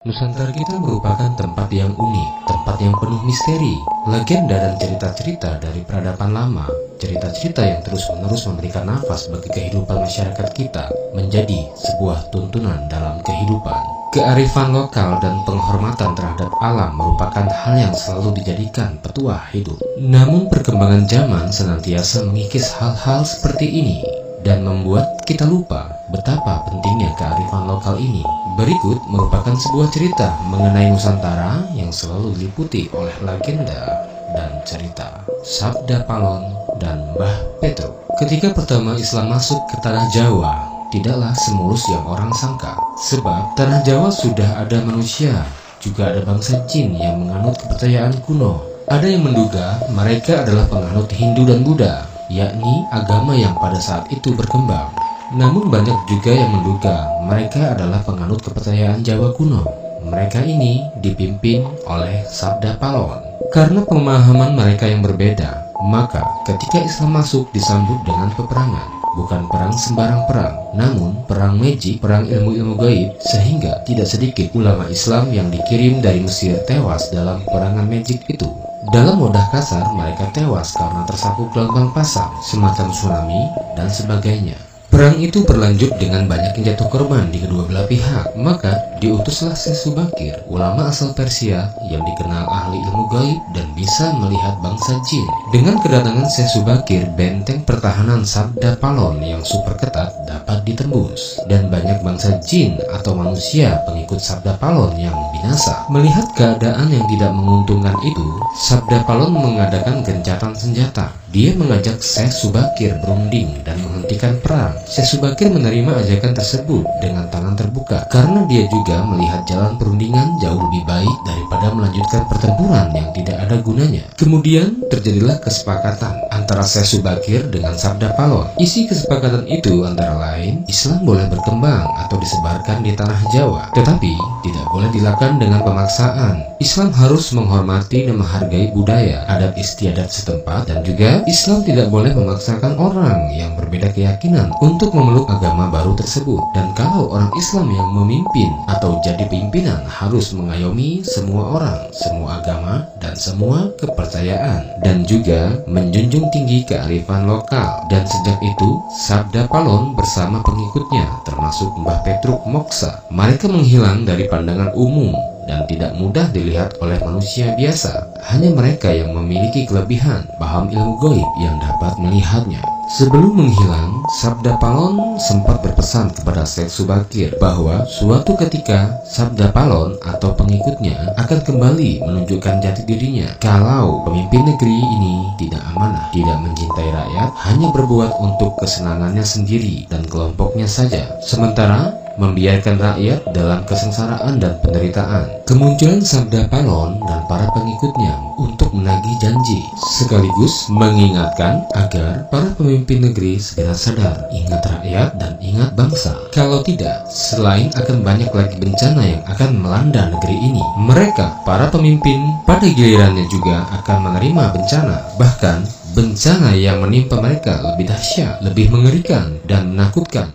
Nusantara kita merupakan tempat yang unik, tempat yang penuh misteri, legenda dan cerita-cerita dari peradaban lama, cerita-cerita yang terus-menerus memberikan nafas bagi kehidupan masyarakat kita, menjadi sebuah tuntunan dalam kehidupan. Kearifan lokal dan penghormatan terhadap alam merupakan hal yang selalu dijadikan petuah hidup. Namun perkembangan zaman senantiasa mengikis hal-hal seperti ini dan membuat kita lupa betapa pentingnya kearifan lokal ini. Berikut merupakan sebuah cerita mengenai Nusantara yang selalu diliputi oleh legenda dan cerita. Sabda Palon dan Mbah Petruk. Ketika pertama Islam masuk ke tanah Jawa, tidaklah semulus yang orang sangka. Sebab tanah Jawa sudah ada manusia, juga ada bangsa jin yang menganut kepercayaan kuno. Ada yang menduga mereka adalah penganut Hindu dan Buddha, yakni agama yang pada saat itu berkembang. Namun banyak juga yang menduga mereka adalah penganut kepercayaan Jawa kuno. Mereka ini dipimpin oleh Sabda Palon. Karena pemahaman mereka yang berbeda, maka ketika Islam masuk disambut dengan peperangan. Bukan perang sembarang perang, namun perang magic, perang ilmu-ilmu gaib, sehingga tidak sedikit ulama Islam yang dikirim dari Mesir tewas dalam peperangan magic itu. Dalam wadah kasar, mereka tewas karena tersapu gelombang pasang, semacam tsunami, dan sebagainya. Perang itu berlanjut dengan banyak yang jatuh korban di kedua belah pihak. Maka diutuslah Syekh Subakir, ulama asal Persia yang dikenal ahli ilmu gaib dan bisa melihat bangsa jin. Dengan kedatangan Syekh Subakir, benteng pertahanan Sabda Palon yang super ketat dapat ditembus, dan banyak bangsa jin atau manusia pengikut Sabda Palon yang binasa. Melihat keadaan yang tidak menguntungkan itu, Sabda Palon mengadakan gencatan senjata. Dia mengajak Syekh Subakir berunding dan menghentikan perang. Syekh Subakir menerima ajakan tersebut dengan tangan terbuka, karena dia juga melihat jalan perundingan jauh lebih baik daripada melanjutkan pertempuran yang tidak ada gunanya. Kemudian terjadilah kesepakatan antara Syekh Subakir dengan Sabda Palon. Isi kesepakatan itu antara lain, Islam boleh berkembang atau disebarkan di tanah Jawa, tetapi tidak boleh dilakukan dengan pemaksaan. Islam harus menghormati dan menghargai budaya, adat istiadat setempat, dan juga Islam tidak boleh memaksakan orang yang berbeda keyakinan untuk memeluk agama baru tersebut. Dan kalau orang Islam yang memimpin atau jadi pimpinan harus mengayomi semua orang, semua agama, dan semua kepercayaan, dan juga menjunjung tinggi kearifan lokal. Dan sejak itu, Sabda Palon bersama pengikutnya, termasuk Mbah Petruk Moksa, mereka menghilang dari pandangan umum dan tidak mudah dilihat oleh manusia biasa. Hanya mereka yang memiliki kelebihan paham ilmu gaib yang dapat melihatnya. Sebelum menghilang, Sabda Palon sempat berpesan kepada Syekh Subakir bahwa suatu ketika Sabda Palon atau pengikutnya akan kembali menunjukkan jati dirinya. Kalau pemimpin negeri ini tidak amanah, tidak mencintai rakyat, hanya berbuat untuk kesenangannya sendiri dan kelompoknya saja, sementara membiarkan rakyat dalam kesengsaraan dan penderitaan. Kemunculan Sabda Palon dan para pengikutnya untuk menagih janji, sekaligus mengingatkan agar para pemimpin negeri segera sadar, ingat rakyat dan ingat bangsa. Kalau tidak, selain akan banyak lagi bencana yang akan melanda negeri ini, mereka, para pemimpin, pada gilirannya juga akan menerima bencana. Bahkan, bencana yang menimpa mereka lebih dahsyat, lebih mengerikan, dan menakutkan.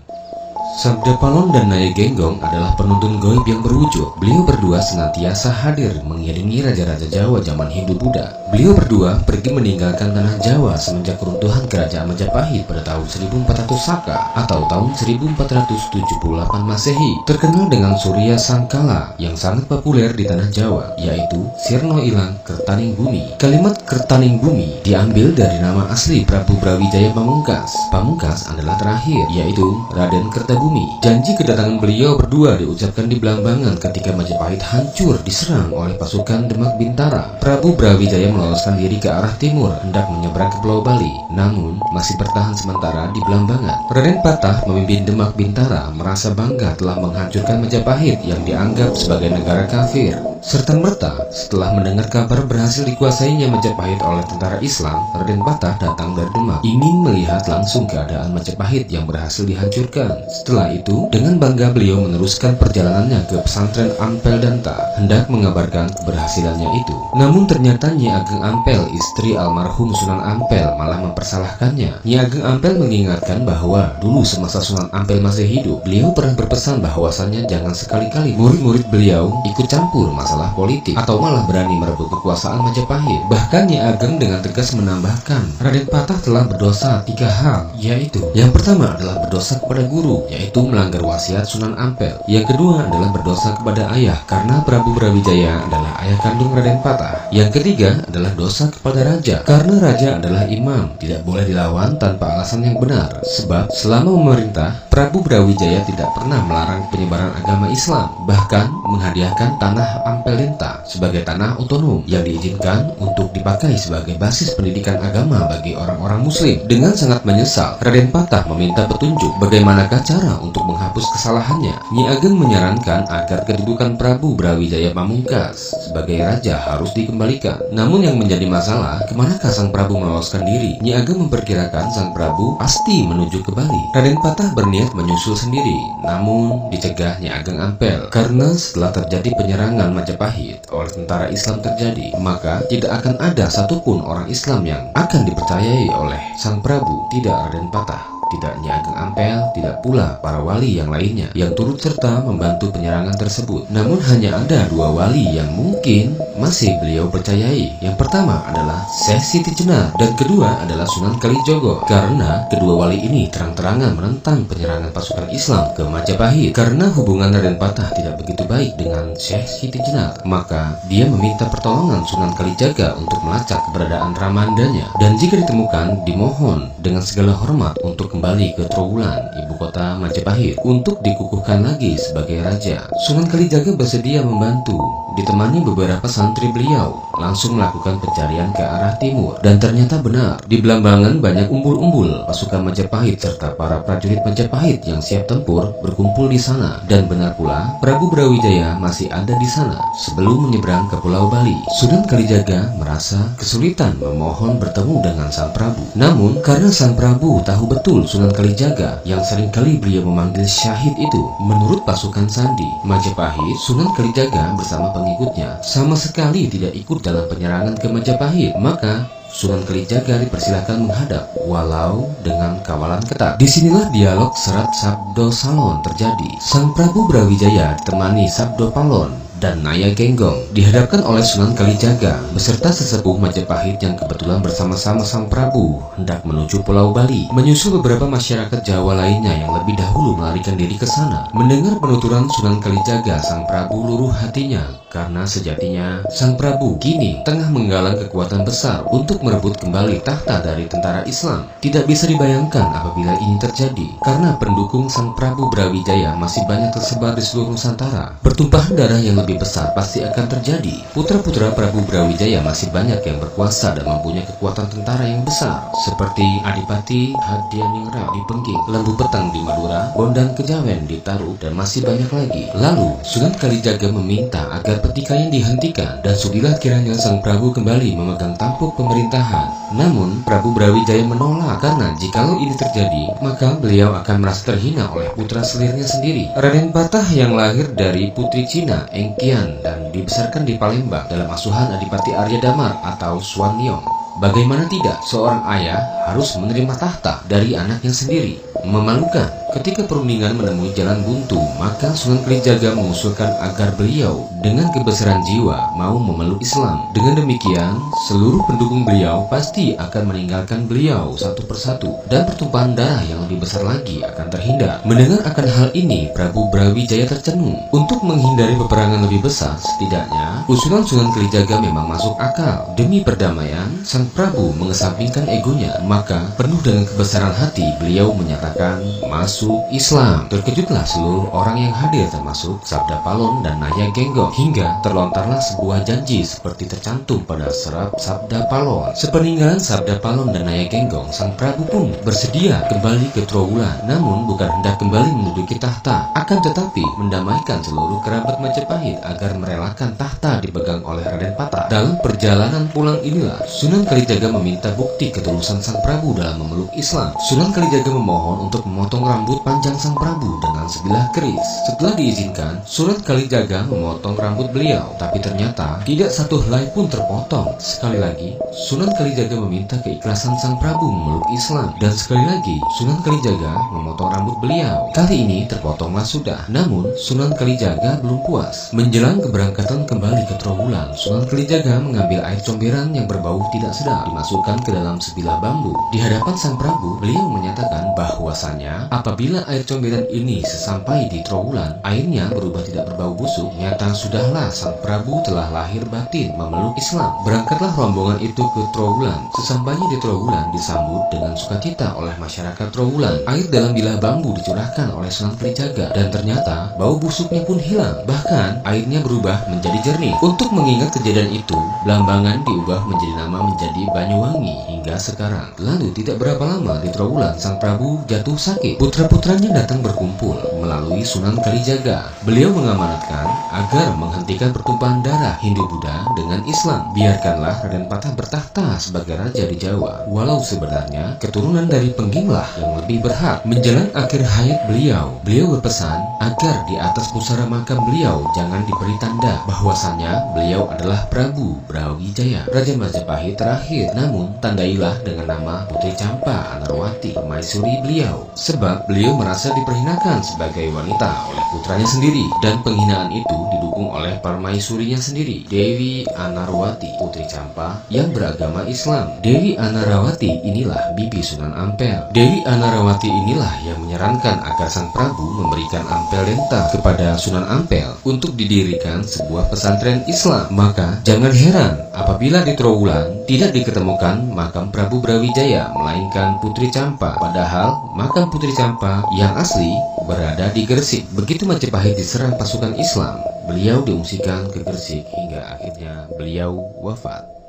Sabda Palon dan Nyai Genggong adalah penuntun gaib yang berwujud. Beliau berdua senantiasa hadir mengiringi raja-raja Jawa zaman Hindu-Buddha. Beliau berdua pergi meninggalkan tanah Jawa semenjak keruntuhan kerajaan Majapahit pada tahun 1400 Saka atau tahun 1478 Masehi. Terkenal dengan Surya Sangkala yang sangat populer di tanah Jawa, yaitu Sirno Ilang Kertaning Bumi. Kalimat Kertaning Bumi diambil dari nama asli Prabu Brawijaya Pamungkas. Pamungkas adalah terakhir, yaitu Raden Kertabumi. bumi. Janji kedatangan beliau berdua diucapkan di Blambangan ketika Majapahit hancur diserang oleh pasukan Demak Bintara. Prabu Brawijaya meloloskan diri ke arah timur hendak menyeberang ke Pulau Bali, namun masih bertahan sementara di Blambangan. Raden Patah memimpin Demak Bintara merasa bangga telah menghancurkan Majapahit yang dianggap sebagai negara kafir. Serta-merta setelah mendengar kabar berhasil dikuasainya Majapahit oleh tentara Islam, Raden Patah datang dari Demak ingin melihat langsung keadaan Majapahit yang berhasil dihancurkan. Setelah itu, dengan bangga beliau meneruskan perjalanannya ke pesantren Ampel Danta, hendak mengabarkan keberhasilannya itu. Namun ternyata Nyi Ageng Ampel, istri almarhum Sunan Ampel, malah mempersalahkannya. Nyi Ageng Ampel mengingatkan bahwa dulu semasa Sunan Ampel masih hidup, beliau pernah berpesan bahwasannya jangan sekali-kali murid-murid beliau ikut campur masalah politik atau malah berani merebut kekuasaan Majapahit. Bahkan Nyi Ageng dengan tegas menambahkan, Raden Patah telah berdosa 3 hal, yaitu yang pertama adalah berdosa kepada guru, yaitu melanggar wasiat Sunan Ampel. Yang kedua adalah berdosa kepada ayah, karena Prabu Brawijaya adalah ayah kandung Raden Patah. Yang ketiga adalah dosa kepada raja, karena raja adalah imam, tidak boleh dilawan tanpa alasan yang benar. Sebab selama memerintah, Prabu Brawijaya tidak pernah melarang penyebaran agama Islam, bahkan menghadiahkan tanah Ampel Denta sebagai tanah otonom yang diizinkan untuk dipakai sebagai basis pendidikan agama bagi orang-orang muslim. Dengan sangat menyesal, Raden Patah meminta petunjuk bagaimanakah cara untuk menghapus kesalahannya. Nyi Ageng menyarankan agar kedudukan Prabu Brawijaya Pamungkas sebagai raja harus dikembalikan. Namun yang menjadi masalah, kemanakah sang Prabu meloloskan diri? Nyi Ageng memperkirakan sang Prabu pasti menuju ke Bali. Raden Patah berniat menyusul sendiri, namun dicegah Nyi Ageng Ampel, karena setelah terjadi penyerangan Majapahit oleh tentara Islam terjadi, maka tidak akan ada satupun orang Islam yang akan dipercayai oleh sang Prabu. Tidak Raden Patah, tidak Nyi Ageng Ampel, tidak pula para wali yang lainnya yang turut serta membantu penyerangan tersebut. Namun hanya ada 2 wali yang mungkin masih beliau percayai. Yang pertama adalah Syekh Siti Jenar dan kedua adalah Sunan Kalijogo, karena kedua wali ini terang-terangan menentang penyerangan pasukan Islam ke Majapahit. Karena hubungan Raden Patah tidak begitu baik dengan Syekh Siti Jenar, maka dia meminta pertolongan Sunan Kalijaga untuk melacak keberadaan Ramandanya, dan jika ditemukan dimohon dengan segala hormat untuk kembali ke Trowulan, ibu kota Majapahit, untuk dikukuhkan lagi sebagai raja. Sunan Kalijaga bersedia membantu. Ditemani beberapa santri beliau langsung melakukan pencarian ke arah timur, dan ternyata benar, di Blambangan banyak umbul-umbul pasukan Majapahit serta para prajurit Majapahit yang siap tempur berkumpul di sana. Dan benar pula, Prabu Brawijaya masih ada di sana sebelum menyeberang ke Pulau Bali. Sunan Kalijaga merasa kesulitan memohon bertemu dengan sang Prabu. Namun karena sang Prabu tahu betul Sunan Kalijaga yang seringkali beliau memanggil syahid itu, menurut pasukan Sandi Majapahit, Sunan Kalijaga bersama pengikutnya sama sekali tidak ikut dalam penyerangan ke Majapahit. Maka Sunan Kalijaga dipersilahkan menghadap, walau dengan kawalan ketat. Disinilah dialog serat Sabdo Salon terjadi. Sang Prabu Brawijaya ditemani Sabdo Palon dan Naya Genggong dihadapkan oleh Sunan Kalijaga beserta sesepuh Majapahit yang kebetulan bersama-sama sang Prabu hendak menuju Pulau Bali. Menyusul beberapa masyarakat Jawa lainnya yang lebih dahulu melarikan diri ke sana. Mendengar penuturan Sunan Kalijaga, sang Prabu luruh hatinya, karena sejatinya sang Prabu kini tengah menggalang kekuatan besar untuk merebut kembali tahta dari tentara Islam. Tidak bisa dibayangkan apabila ini terjadi, karena pendukung sang Prabu Brawijaya masih banyak tersebar di seluruh Nusantara. Pertumpahan darah yang lebih besar pasti akan terjadi. Putra-putra Prabu Brawijaya masih banyak yang berkuasa dan mempunyai kekuatan tentara yang besar, seperti Adipati Hadyaningrat di Pengging, Lembu Petang di Madura, Bondan Kejawen di Taruk, dan masih banyak lagi. Lalu Sunan Kalijaga meminta agar pertikaian dihentikan dan sudilah kiranya sang Prabu kembali memegang tampuk pemerintahan. Namun Prabu Brawijaya menolak, karena jikalau ini terjadi maka beliau akan merasa terhina oleh putra selirnya sendiri. Raden Patah yang lahir dari putri Cina Engkian dan dibesarkan di Palembang dalam asuhan Adipati Arya Damar atau Swanyong. Bagaimana tidak, seorang ayah harus menerima tahta dari anaknya sendiri. Memalukan. Ketika perundingan menemui jalan buntu, maka Sunan Kalijaga mengusulkan agar beliau dengan kebesaran jiwa mau memeluk Islam. Dengan demikian, seluruh pendukung beliau pasti akan meninggalkan beliau satu persatu, dan pertumpahan darah yang lebih besar lagi akan terhindar. Mendengar akan hal ini, Prabu Brawijaya tercenung. Untuk menghindari peperangan lebih besar, setidaknya usulan Sunan Kalijaga memang masuk akal. Demi perdamaian, sang Prabu mengesampingkan egonya, maka penuh dengan kebesaran hati beliau menyatakan menyatakan masuk Islam. Terkejutlah seluruh orang yang hadir termasuk Sabda Palon dan Naya Genggong, hingga terlontarlah sebuah janji seperti tercantum pada serap Sabda Palon. Sepeninggalan Sabda Palon dan Naya Genggong, Sang Prabu pun bersedia kembali ke Trowulan, namun bukan hendak kembali menduduki tahta, akan tetapi mendamaikan seluruh kerabat Majapahit agar merelakan tahta dipegang oleh Raden Patah. Dalam perjalanan pulang inilah Sunan Kalijaga meminta bukti ketulusan Sang Prabu dalam memeluk Islam. Sunan Kalijaga memohon untuk memotong rambut panjang Sang Prabu dengan sebilah keris. Setelah diizinkan, Sunan Kalijaga memotong rambut beliau, tapi ternyata tidak satu helai pun terpotong. Sekali lagi, Sunan Kalijaga meminta keikhlasan Sang Prabu memeluk Islam, dan sekali lagi Sunan Kalijaga memotong rambut beliau. Kali ini terpotonglah sudah, namun Sunan Kalijaga belum puas. Menjelang keberangkatan kembali ke Trowulan, Sunan Kalijaga mengambil air comberan yang berbau tidak sedap dimasukkan ke dalam sebilah bambu. Di hadapan Sang Prabu, beliau menyatakan bahwasanya apabila air comberan ini sesampai di Trowulan, airnya berubah tidak berbau busuk, nyata sudahlah Sang Prabu telah lahir batin memeluk Islam. Berangkatlah rombongan itu ke Trowulan. Sesampainya di Trowulan disambut dengan sukacita oleh masyarakat Trowulan. Air dalam bilah bambu dicurahkan oleh Sunan Kalijaga, dan ternyata bau busuknya pun hilang. Bahkan airnya berubah menjadi jernih. Untuk mengingat kejadian itu, Blambangan diubah menjadi nama menjadi Banyuwangi hingga sekarang. Lalu tidak berapa lama di Trowulan, Sang Prabu jatuh sakit. Putra-putranya datang berkumpul melalui Sunan Kalijaga. Beliau mengamanatkan agar menghentikan pertumpahan darah Hindu-Buddha dengan Islam. Biarkanlah Raden Patah bertahta sebagai raja di Jawa, walau sebenarnya keturunan dari Pengginglah yang lebih berhak. Menjelang akhir hayat beliau berpesan agar di atas pusara makam beliau jangan diberi tanda bahwasanya beliau adalah Prabu Brawijaya, Raja Majapahit terakhir. Namun tandailah dengan nama Putri Campa Anarwati, permaisuri beliau, sebab beliau merasa diperhinakan sebagai wanita oleh putranya sendiri, dan penghinaan itu didukung oleh permaisurinya sendiri, Dewi Anarwati, Putri Campa yang beragama Islam. Dewi Anarawati inilah bibi Sunan Ampel. Dewi Anarawati inilah yang menyarankan agar Sang Prabu memberikan ampel lenta kepada Sunan Ampel untuk didirikan sebuah pesantren Islam. Maka jangan heran apabila di Trowulan tidak diketemukan makam Prabu Brawijaya, melainkan Putri Campa. Padahal makam Putri Campa yang asli berada di Gresik. Begitu Majapahit diserang pasukan Islam, beliau diungsikan ke Gresik hingga akhirnya beliau wafat.